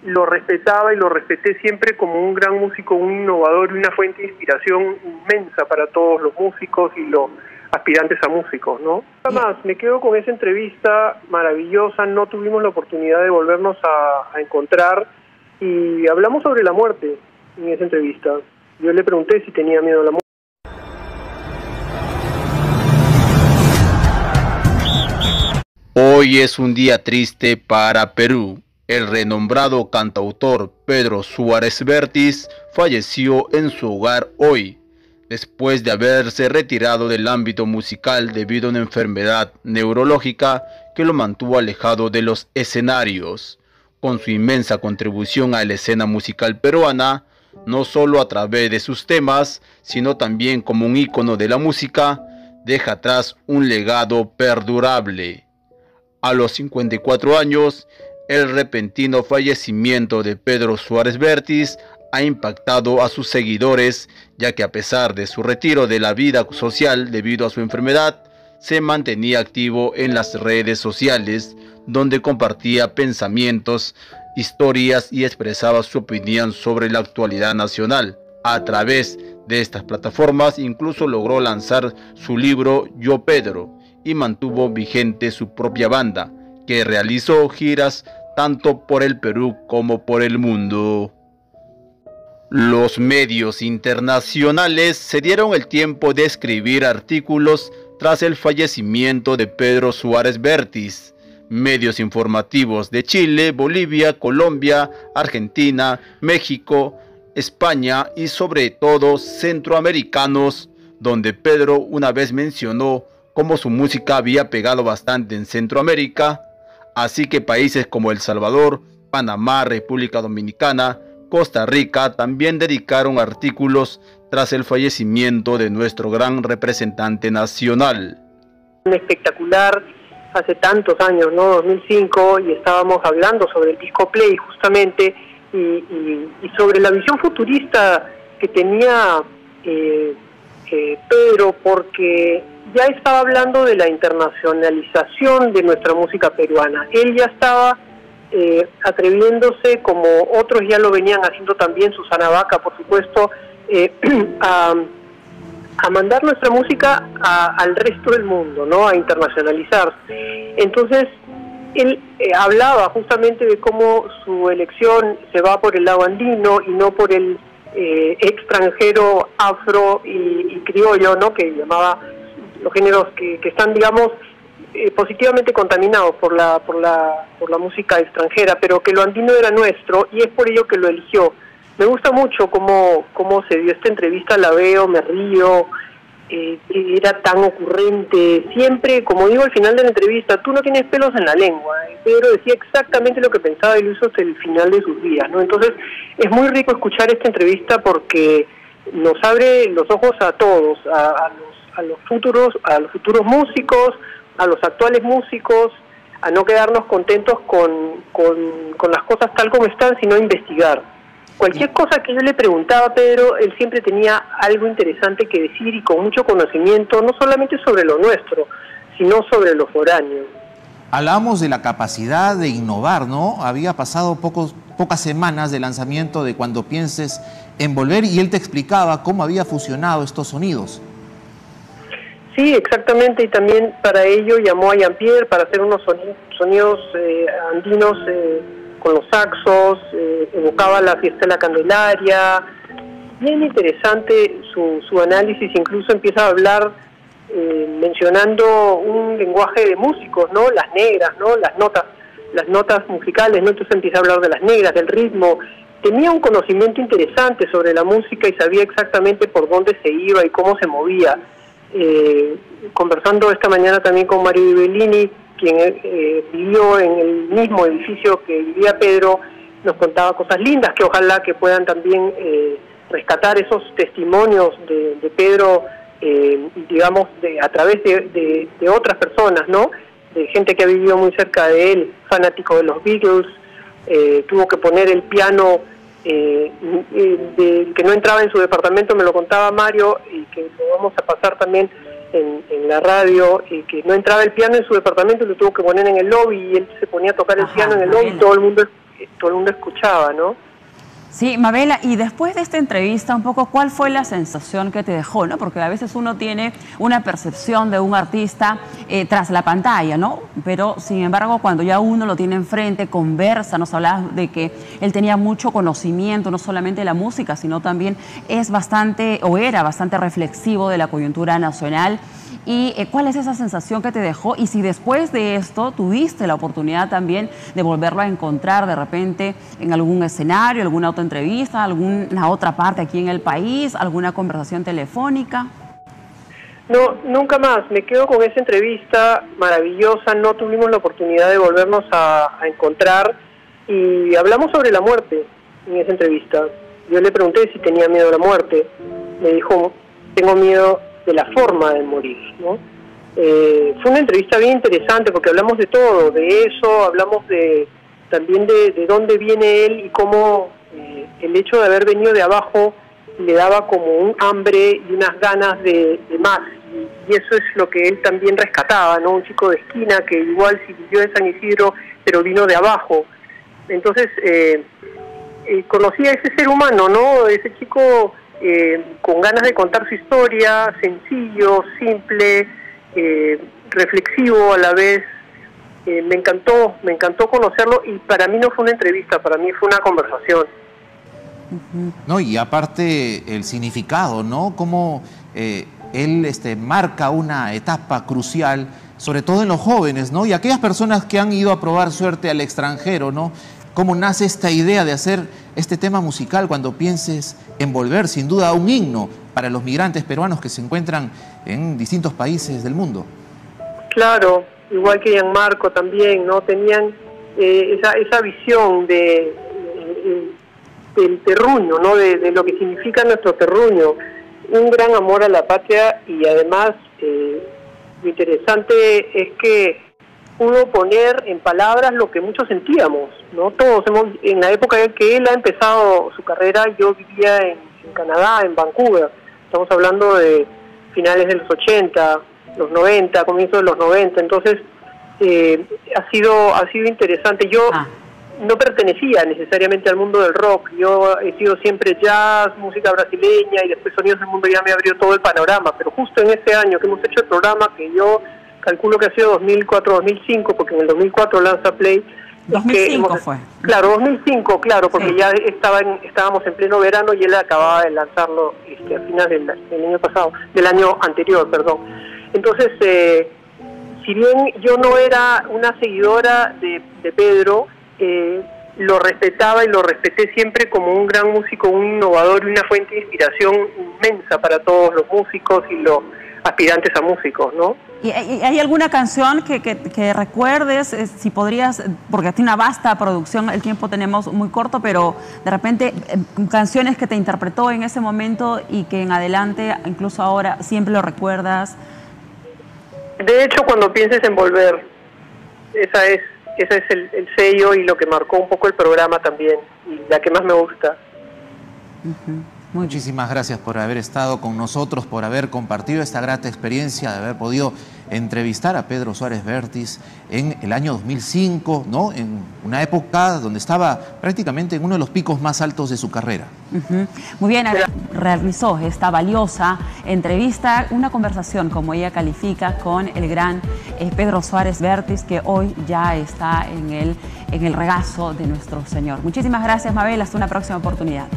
lo respetaba y lo respeté siempre como un gran músico, un innovador y una fuente de inspiración inmensa para todos los músicos y los aspirantes a músicos, ¿no? Además, me quedo con esa entrevista maravillosa, no tuvimos la oportunidad de volvernos a encontrar y hablamos sobre la muerte en esa entrevista. Yo le pregunté si tenía miedo a la muerte. Hoy es un día triste para Perú. El renombrado cantautor Pedro Suárez Vértiz falleció en su hogar hoy, después de haberse retirado del ámbito musical debido a una enfermedad neurológica que lo mantuvo alejado de los escenarios. Con su inmensa contribución a la escena musical peruana, no solo a través de sus temas, sino también como un ícono de la música, deja atrás un legado perdurable. A los 54 años, el repentino fallecimiento de Pedro Suárez Vértiz ha impactado a sus seguidores, ya que a pesar de su retiro de la vida social debido a su enfermedad, se mantenía activo en las redes sociales, donde compartía pensamientos, historias y expresaba su opinión sobre la actualidad nacional. A través de estas plataformas incluso logró lanzar su libro Yo Pedro y mantuvo vigente su propia banda, que realizó giras tanto por el Perú como por el mundo. Los medios internacionales se dieron el tiempo de escribir artículos tras el fallecimiento de Pedro Suárez Vértiz. Medios informativos de Chile, Bolivia, Colombia, Argentina, México, España y sobre todo centroamericanos, donde Pedro una vez mencionó cómo su música había pegado bastante en Centroamérica, así que países como El Salvador, Panamá, República Dominicana, Costa Rica también dedicaron artículos tras el fallecimiento de nuestro gran representante nacional. Espectacular, hace tantos años, ¿no? 2005, y estábamos hablando sobre el disco Play justamente y sobre la visión futurista que tenía Pedro, porque ya estaba hablando de la internacionalización de nuestra música peruana. Él ya estaba atreviéndose, como otros ya lo venían haciendo también, Susana Baca, por supuesto, a mandar nuestra música al resto del mundo, ¿no? A internacionalizarse. Entonces, él hablaba justamente de cómo su elección se va por el lado andino y no por el extranjero, afro y criollo, ¿no? Que llamaba los géneros que están, digamos, positivamente contaminados por la música extranjera, pero que lo andino era nuestro y es por ello que lo eligió. Me gusta mucho cómo se dio esta entrevista, la veo, me río, era tan ocurrente, siempre, como digo al final de la entrevista, tú no tienes pelos en la lengua. Pedro decía exactamente lo que pensaba y lo hizo hasta el final de sus días, ¿no? Entonces es muy rico escuchar esta entrevista porque nos abre los ojos a todos, a los futuros músicos, a los actuales músicos, a no quedarnos contentos con las cosas tal como están, sino investigar. Cualquier cosa que yo le preguntaba a Pedro, él siempre tenía algo interesante que decir y con mucho conocimiento, no solamente sobre lo nuestro, sino sobre lo foráneo. Hablábamos de la capacidad de innovar, ¿no? Había pasado pocas semanas del lanzamiento de Cuando pienses en volver y él te explicaba cómo había fusionado estos sonidos. Sí, exactamente, y también para ello llamó a Jean-Pierre para hacer unos sonidos andinos con los saxos, evocaba la fiesta de la Candelaria. Bien interesante su análisis, incluso empieza a hablar mencionando un lenguaje de músicos, ¿no? Las negras, ¿no? Las notas musicales, ¿no? Entonces empieza a hablar de las negras, del ritmo. Tenía un conocimiento interesante sobre la música y sabía exactamente por dónde se iba y cómo se movía. Conversando esta mañana también con Mario Bellini, quien vivió en el mismo edificio que vivía Pedro, nos contaba cosas lindas que ojalá que puedan también rescatar esos testimonios de Pedro, digamos, a través de otras personas, ¿no? De gente que ha vivido muy cerca de él, fanático de los Beatles. Tuvo que poner el piano que no entraba en su departamento, me lo contaba Mario, y que lo vamos a pasar también en la radio, y que no entraba el piano en su departamento y lo tuvo que poner en el lobby, y él se ponía a tocar el piano en el lobby, y todo el mundo todo el mundo escuchaba, ¿no? Sí, Mabela, y después de esta entrevista, un poco, ¿cuál fue la sensación que te dejó, no? Porque a veces uno tiene una percepción de un artista tras la pantalla, ¿no? Pero, sin embargo, cuando ya uno lo tiene enfrente, conversa, nos hablabas de que él tenía mucho conocimiento, no solamente de la música, sino también es bastante, o era bastante reflexivo de la coyuntura nacional. ¿Y cuál es esa sensación que te dejó? Y si después de esto tuviste la oportunidad también de volverlo a encontrar de repente en algún escenario, alguna otra entrevista, alguna otra parte aquí en el país, alguna conversación telefónica. No, nunca más. Me quedo con esa entrevista maravillosa. No tuvimos la oportunidad de volvernos a encontrar y hablamos sobre la muerte en esa entrevista. Yo le pregunté si tenía miedo a la muerte. Me dijo, tengo miedo de la forma de morir, ¿no? Fue una entrevista bien interesante porque hablamos de todo, de eso, hablamos también de dónde viene él y cómo el hecho de haber venido de abajo le daba como un hambre y unas ganas de más, y eso es lo que él también rescataba, ¿no? Un chico de esquina que igual sí vivió en San Isidro, pero vino de abajo. Entonces conocí a ese ser humano, ¿no? Ese chico con ganas de contar su historia, sencillo, simple, reflexivo a la vez. Me encantó conocerlo, y para mí no fue una entrevista, para mí fue una conversación. No, y aparte el significado, ¿no? Cómo él marca una etapa crucial, sobre todo en los jóvenes, ¿no? Y aquellas personas que han ido a probar suerte al extranjero, ¿no? Cómo nace esta idea de hacer este tema musical cuando pienses en volver, sin duda, un himno para los migrantes peruanos que se encuentran en distintos países del mundo. Claro, igual que Gianmarco también, ¿no? Tenían esa visión del terruño, ¿no? De lo que significa nuestro terruño. Un gran amor a la patria, y además lo interesante es que pudo poner en palabras lo que muchos sentíamos, ¿no? Todos en la época en que él ha empezado su carrera, yo vivía en Canadá, en Vancouver. Estamos hablando de finales de los 80, los 90, comienzos de los 90. Entonces ha sido interesante. Yo no pertenecía necesariamente al mundo del rock. Yo he sido siempre jazz, música brasileña, y después Sonidos del Mundo ya me abrió todo el panorama. Pero justo en ese año que hemos hecho el programa, que yo calculo que ha sido 2004-2005, porque en el 2004 lanza Play. 2005 fue. Claro, 2005, claro, porque sí, ya estábamos en pleno verano y él acababa de lanzarlo a finales del año pasado, del año anterior, perdón. Entonces, si bien yo no era una seguidora de Pedro, lo respetaba y lo respeté siempre como un gran músico, un innovador y una fuente de inspiración inmensa para todos los músicos y los aspirantes a músicos, ¿no? ¿Y hay alguna canción que recuerdes, si podrías, porque tiene una vasta producción, el tiempo tenemos muy corto, pero de repente canciones que te interpretó en ese momento y que en adelante, incluso ahora, siempre lo recuerdas? De hecho, cuando pienses en volver, ese es el sello y lo que marcó un poco el programa también, y la que más me gusta. Muchísimas gracias por haber estado con nosotros, por haber compartido esta grata experiencia, de haber podido entrevistar a Pedro Suárez Vértiz en el año 2005, ¿no? En una época donde estaba prácticamente en uno de los picos más altos de su carrera. Muy bien, realizó esta valiosa entrevista, una conversación, como ella califica, con el gran Pedro Suárez Vértiz, que hoy ya está en el regazo de nuestro Señor. Muchísimas gracias, Mabel, hasta una próxima oportunidad.